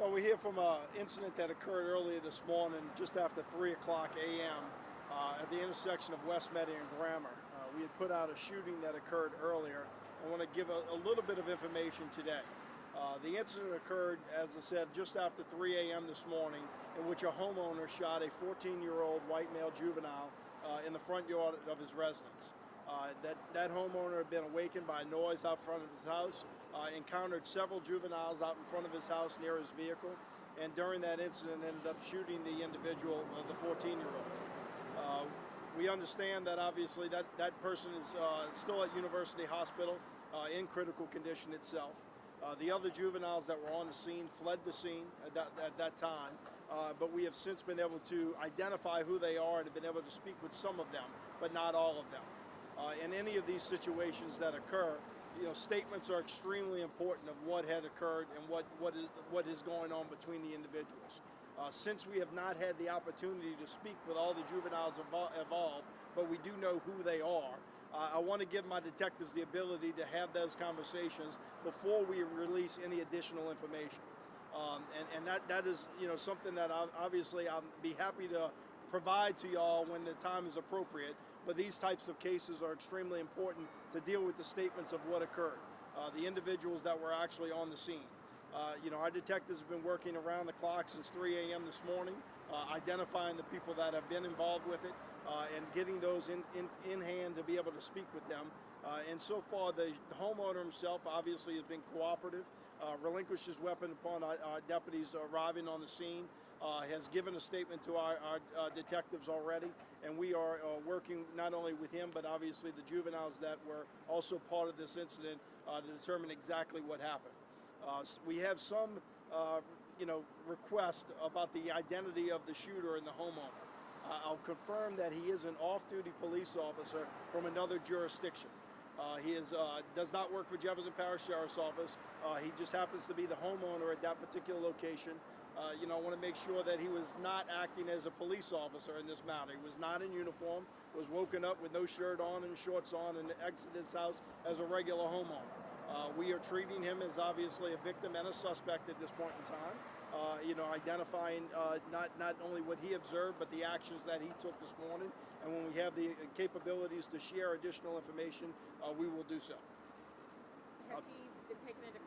Well, we hear from an incident that occurred earlier this morning, just after 3 o'clock a.m. At the intersection of West Metairie and Grammar. We had put out a shooting that occurred earlier. I want to give a little bit of information today. The incident occurred, as I said, just after 3 a.m. this morning, in which a homeowner shot a 14-year-old white male juvenile in the front yard of his residence. That homeowner had been awakened by a noise out front of his house, encountered several juveniles out in front of his house near his vehicle, and during that incident ended up shooting the individual, the 14-year-old. We understand that obviously that person is still at University Hospital in critical condition itself. The other juveniles that were on the scene fled the scene at that time, but we have since been able to identify who they are and have been able to speak with some of them, but not all of them. In any of these situations that occur, statements are extremely important of what had occurred and what is going on between the individuals. Since we have not had the opportunity to speak with all the juveniles involved, but we do know who they are, I want to give my detectives the ability to have those conversations before we release any additional information. And that is something that obviously I'll be happy to provide to y'all when the time is appropriate, but these types of cases are extremely important to deal with the statements of what occurred, the individuals that were actually on the scene. Our detectives have been working around the clock since 3 a.m. this morning, identifying the people that have been involved with it and getting those in hand to be able to speak with them. And so far, the homeowner himself obviously has been cooperative, relinquished his weapon upon our deputies arriving on the scene, has given a statement to our detectives already, and we are working not only with him, but obviously the juveniles that were also part of this incident to determine exactly what happened. We have some, request about the identity of the shooter and the homeowner. I'll confirm that he is an off-duty police officer from another jurisdiction. He does not work for Jefferson Parish Sheriff's Office. He just happens to be the homeowner at that particular location. I want to make sure that he was not acting as a police officer in this matter. He was not in uniform, was woken up with no shirt on and shorts on, and exited his house as a regular homeowner. We are treating him as obviously a victim and a suspect at this point in time, identifying not only what he observed, but the actions that he took this morning. And when we have the capabilities to share additional information, we will do so. Has he been taken into